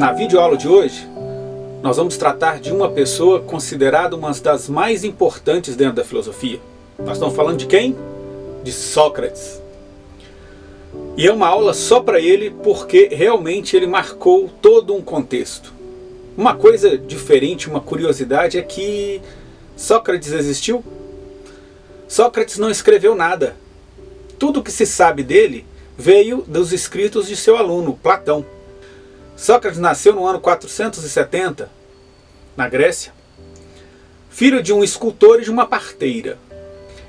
Na videoaula de hoje, nós vamos tratar de uma pessoa considerada uma das mais importantes dentro da filosofia. Nós estamos falando de quem? De Sócrates. E é uma aula só para ele porque realmente ele marcou todo um contexto. Uma coisa diferente, uma curiosidade é que Sócrates existiu? Sócrates não escreveu nada. Tudo o que se sabe dele veio dos escritos de seu aluno, Platão. Sócrates nasceu no ano 470, na Grécia, filho de um escultor e de uma parteira,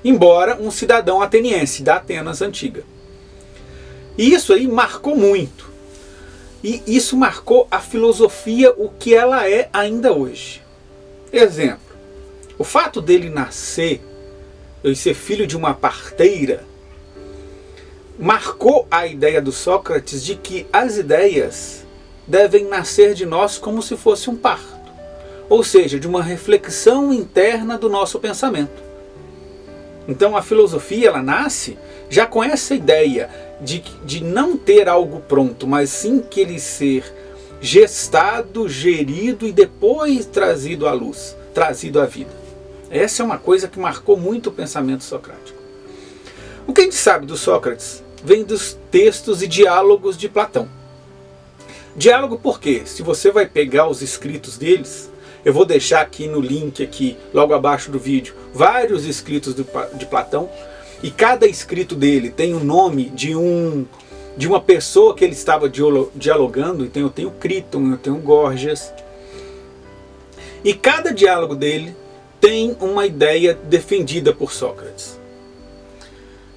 embora um cidadão ateniense da Atenas antiga. E isso aí marcou muito. E isso marcou a filosofia, o que ela é ainda hoje. Exemplo, o fato dele nascer e ser filho de uma parteira marcou a ideia do Sócrates de que as ideias devem nascer de nós como se fosse um parto, ou seja, de uma reflexão interna do nosso pensamento. Então a filosofia ela nasce já com essa ideia de não ter algo pronto, mas sim que ele ser gestado, gerido e depois trazido à luz, trazido à vida. Essa é uma coisa que marcou muito o pensamento socrático. O que a gente sabe do Sócrates vem dos textos e diálogos de Platão. Diálogo porque, se você vai pegar os escritos deles, eu vou deixar aqui no link, aqui logo abaixo do vídeo, vários escritos de Platão, e cada escrito dele tem o nome de uma pessoa que ele estava dialogando. Então eu tenho Críton, eu tenho Górgias, e cada diálogo dele tem uma ideia defendida por Sócrates.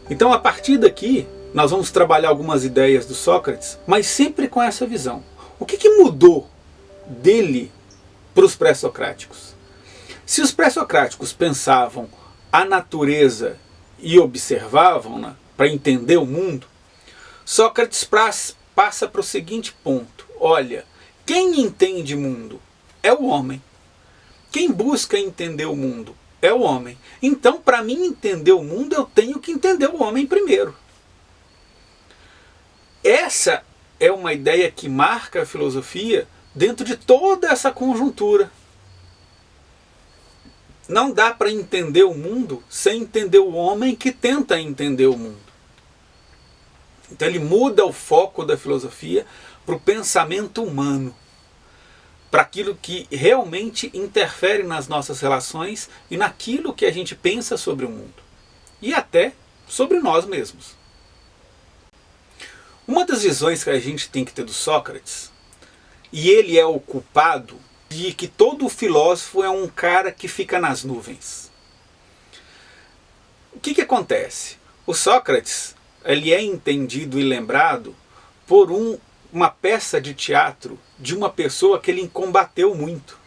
Então a partir daqui, nós vamos trabalhar algumas ideias do Sócrates, mas sempre com essa visão. O que mudou dele para os pré-socráticos? Se os pré-socráticos pensavam a natureza e observavam-na para entender o mundo, Sócrates passa para o seguinte ponto. Olha, quem entende mundo é o homem. Quem busca entender o mundo é o homem. Então, para mim entender o mundo, eu tenho que entender o homem primeiro. Essa é uma ideia que marca a filosofia dentro de toda essa conjuntura. Não dá para entender o mundo sem entender o homem que tenta entender o mundo. Então ele muda o foco da filosofia para o pensamento humano, para aquilo que realmente interfere nas nossas relações e naquilo que a gente pensa sobre o mundo. E até sobre nós mesmos. Uma das visões que a gente tem que ter do Sócrates, e ele é o culpado de que todo filósofo é um cara que fica nas nuvens. O que acontece? O Sócrates ele é entendido e lembrado por uma peça de teatro de uma pessoa que ele combateu muito.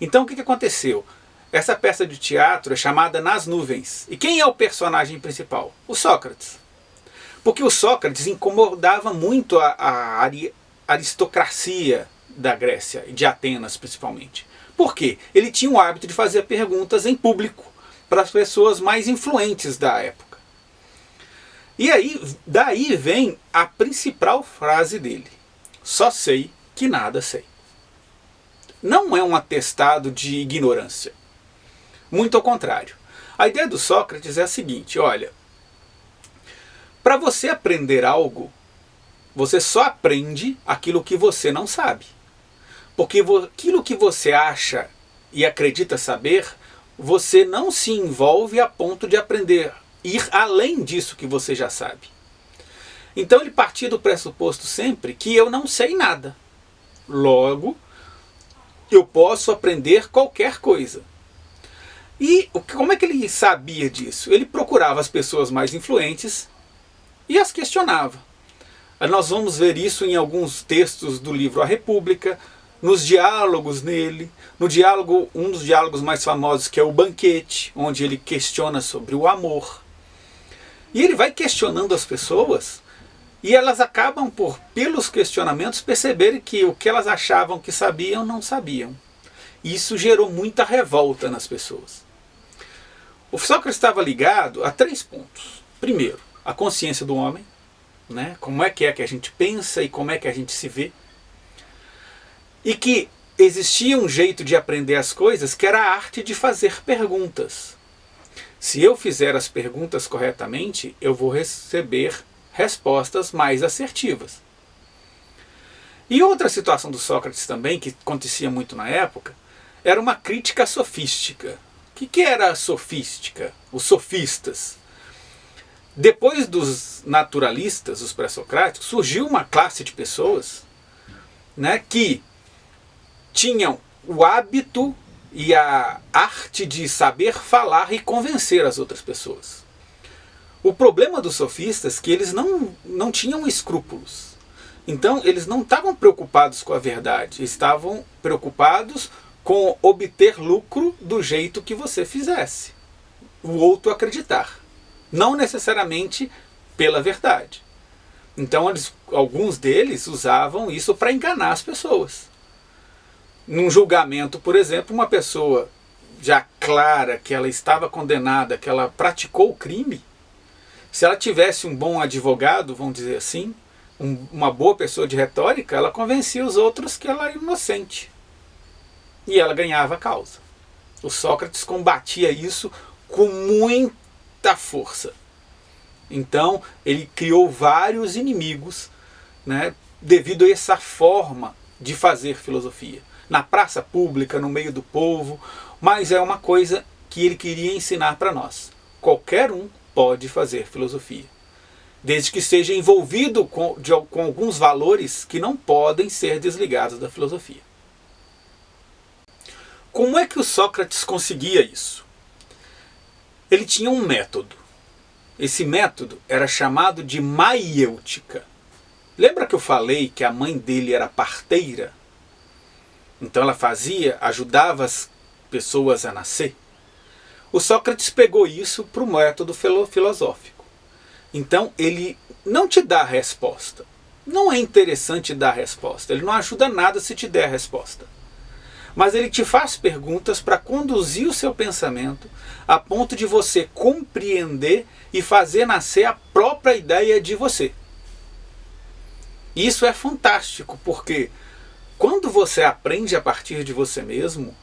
Então o que aconteceu? Essa peça de teatro é chamada Nas Nuvens. E quem é o personagem principal? O Sócrates. Porque o Sócrates incomodava muito a aristocracia da Grécia, de Atenas principalmente. Por quê? Ele tinha o hábito de fazer perguntas em público para as pessoas mais influentes da época. E aí, daí vem a principal frase dele. Só sei que nada sei. Não é um atestado de ignorância. Muito ao contrário. A ideia do Sócrates é a seguinte, olha, para você aprender algo, você só aprende aquilo que você não sabe. Porque aquilo que você acha e acredita saber, você não se envolve a ponto de aprender, ir além disso que você já sabe. Então ele partia do pressuposto sempre que eu não sei nada. Logo, eu posso aprender qualquer coisa. E como é que ele sabia disso? Ele procurava as pessoas mais influentes e as questionava. Nós vamos ver isso em alguns textos do livro A República, nos diálogos nele, um dos diálogos mais famosos que é o Banquete, onde ele questiona sobre o amor. E ele vai questionando as pessoas e elas acabam pelos questionamentos, perceberem que o que elas achavam que sabiam, não sabiam. E isso gerou muita revolta nas pessoas. O Sócrates estava ligado a 3 pontos. Primeiro, a consciência do homem, né? Como é que a gente pensa e como é que a gente se vê. E que existia um jeito de aprender as coisas que era a arte de fazer perguntas. Se eu fizer as perguntas corretamente, eu vou receber respostas mais assertivas. E outra situação do Sócrates também, que acontecia muito na época, era uma crítica sofística. O que era a sofística? Os sofistas. Depois dos naturalistas, os pré-socráticos, surgiu uma classe de pessoas, né, que tinham o hábito e a arte de saber falar e convencer as outras pessoas. O problema dos sofistas é que eles não tinham escrúpulos. Então eles não estavam preocupados com a verdade, estavam preocupados com obter lucro do jeito que você fizesse. O outro acreditar. Não necessariamente pela verdade. Então alguns deles usavam isso para enganar as pessoas. Num julgamento, por exemplo, uma pessoa já clara que ela estava condenada, que ela praticou o crime, se ela tivesse um bom advogado, vamos dizer assim, uma boa pessoa de retórica, ela convencia os outros que ela era inocente. E ela ganhava a causa. O Sócrates combatia isso com muita força. Então ele criou vários inimigos, né, devido a essa forma de fazer filosofia. Na praça pública, no meio do povo, mas é uma coisa que ele queria ensinar para nós. Qualquer um pode fazer filosofia, desde que seja envolvido com alguns valores que não podem ser desligados da filosofia. Como é que o Sócrates conseguia isso? Ele tinha um método. Esse método era chamado de maiêutica. Lembra que eu falei que a mãe dele era parteira? Então ela ajudava as pessoas a nascer. O Sócrates pegou isso para o método filosófico. Então ele não te dá a resposta. Não é interessante dar a resposta. Ele não ajuda nada se te der a resposta. Mas ele te faz perguntas para conduzir o seu pensamento a ponto de você compreender e fazer nascer a própria ideia de você. Isso é fantástico, porque quando você aprende a partir de você mesmo,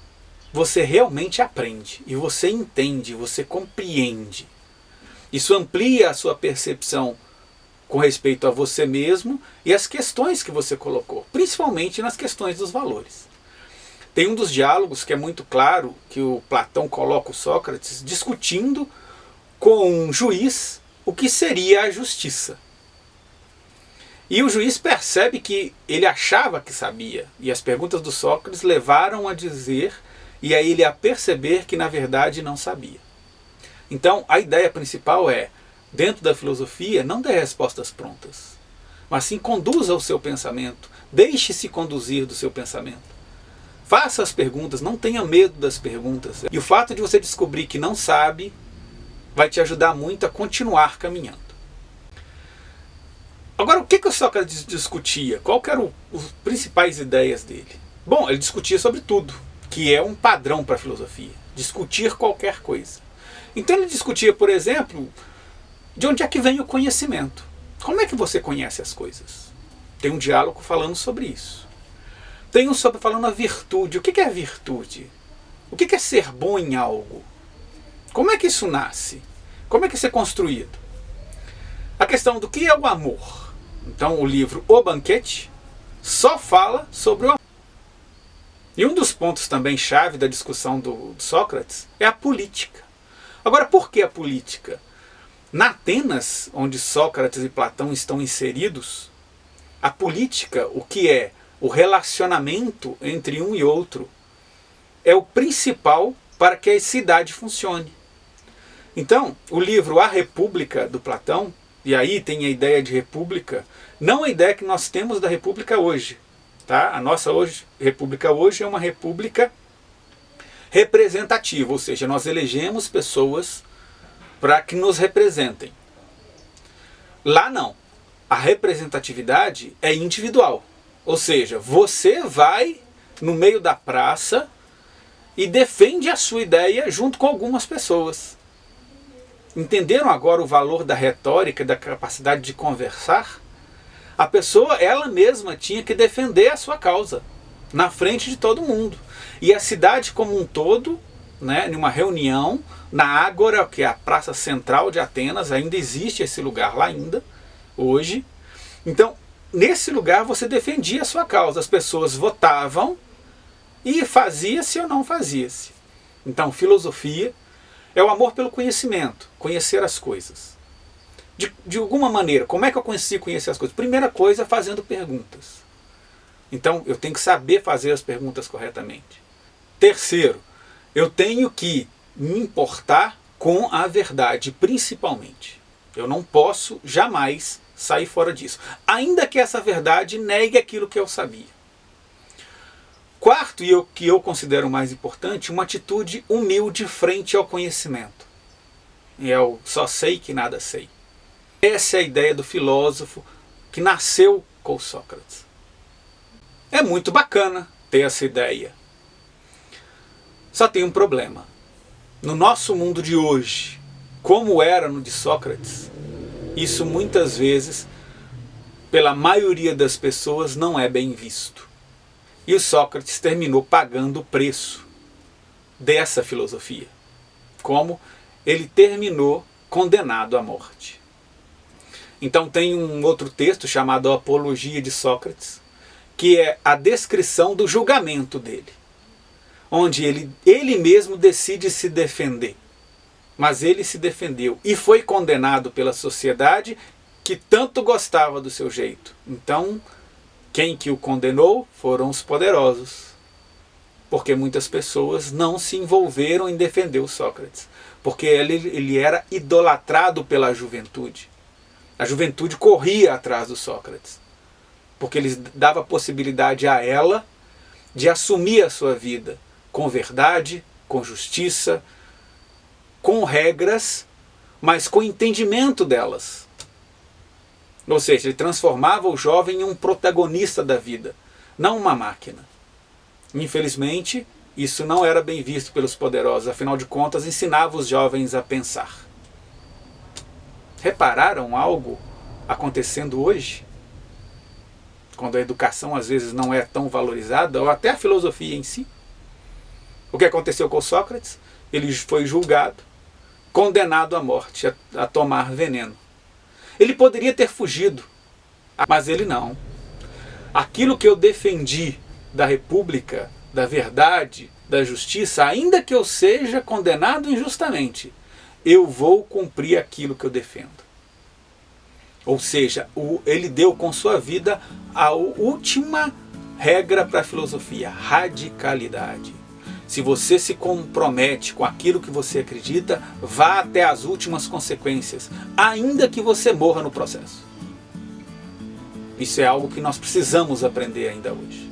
você realmente aprende, e você entende, você compreende. Isso amplia a sua percepção com respeito a você mesmo e as questões que você colocou, principalmente nas questões dos valores. Tem um dos diálogos que é muito claro, que o Platão coloca o Sócrates discutindo com um juiz o que seria a justiça. E o juiz percebe que ele achava que sabia, e as perguntas do Sócrates levaram a dizer, e a ele a perceber que na verdade não sabia. Então a ideia principal é, dentro da filosofia, não dê respostas prontas, mas sim conduza o seu pensamento, deixe-se conduzir do seu pensamento. Faça as perguntas, não tenha medo das perguntas. E o fato de você descobrir que não sabe vai te ajudar muito a continuar caminhando. Agora, o que o Sócrates discutia? Qual que eram as principais ideias dele? Bom, ele discutia sobre tudo, que é um padrão para a filosofia. Discutir qualquer coisa. Então ele discutia, por exemplo, de onde é que vem o conhecimento. Como é que você conhece as coisas? Tem um diálogo falando sobre isso. Tem um sobre falando a virtude. O que é virtude? O que é ser bom em algo? Como é que isso nasce? Como é que isso é construído? A questão do que é o amor. Então o livro O Banquete só fala sobre o amor. E um dos pontos também chave da discussão do Sócrates é a política. Agora, por que a política? Na Atenas, onde Sócrates e Platão estão inseridos, a política, o que é o relacionamento entre um e outro, é o principal para que a cidade funcione. Então, o livro A República, do Platão, e aí tem a ideia de república, não a ideia que nós temos da república hoje. Tá? A nossa república hoje é uma república representativa, ou seja, nós elegemos pessoas para que nos representem. Lá não. A representatividade é individual. Ou seja, você vai no meio da praça e defende a sua ideia junto com algumas pessoas. Entenderam agora o valor da retórica e da capacidade de conversar? A pessoa, ela mesma, tinha que defender a sua causa. na frente de todo mundo. E a cidade como um todo, né, em uma reunião na Ágora, que é a praça central de Atenas, ainda existe esse lugar lá ainda, hoje. Então, nesse lugar você defendia a sua causa, as pessoas votavam e fazia-se ou não fazia-se. Então, filosofia é o amor pelo conhecimento, conhecer as coisas. De alguma maneira, como é que eu consigo conhecer as coisas? Primeira coisa, fazendo perguntas. Então, eu tenho que saber fazer as perguntas corretamente. Terceiro, eu tenho que me importar com a verdade, principalmente. Eu não posso jamais sair fora disso, ainda que essa verdade negue aquilo que eu sabia. Quarto, e o que eu considero mais importante, uma atitude humilde frente ao conhecimento. E é o só sei que nada sei. Essa é a ideia do filósofo que nasceu com Sócrates. É muito bacana ter essa ideia. Só tem um problema. No nosso mundo de hoje, como era no de Sócrates, isso muitas vezes, pela maioria das pessoas, não é bem visto. E o Sócrates terminou pagando o preço dessa filosofia. Como ele terminou condenado à morte. Então tem um outro texto chamado Apologia de Sócrates, que é a descrição do julgamento dele. Onde ele mesmo decide se defender. Mas ele se defendeu e foi condenado pela sociedade que tanto gostava do seu jeito. Então, quem que o condenou foram os poderosos. Porque muitas pessoas não se envolveram em defender o Sócrates. Porque ele era idolatrado pela juventude. A juventude corria atrás do Sócrates. Porque ele dava possibilidade a ela de assumir a sua vida com verdade, com justiça, com regras, mas com entendimento delas. Ou seja, ele transformava o jovem em um protagonista da vida, não uma máquina. Infelizmente, isso não era bem visto pelos poderosos, afinal de contas, ensinava os jovens a pensar. Repararam algo acontecendo hoje? Quando a educação às vezes não é tão valorizada, ou até a filosofia em si. O que aconteceu com Sócrates? Ele foi julgado, condenado à morte, a tomar veneno. Ele poderia ter fugido, mas ele não. Aquilo que eu defendi da república, da verdade, da justiça, ainda que eu seja condenado injustamente, eu vou cumprir aquilo que eu defendo. Ou seja, ele deu com sua vida a última regra para a filosofia: radicalidade. Se você se compromete com aquilo que você acredita, vá até as últimas consequências, ainda que você morra no processo. Isso é algo que nós precisamos aprender ainda hoje.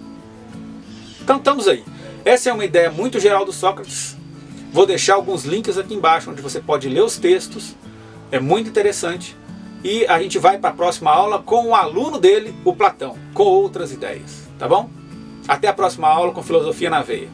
Então estamos aí. Essa é uma ideia muito geral do Sócrates. Vou deixar alguns links aqui embaixo, onde você pode ler os textos. É muito interessante. E a gente vai para a próxima aula com o aluno dele, o Platão, com outras ideias. Tá bom? Até a próxima aula com Filosofia na Veia.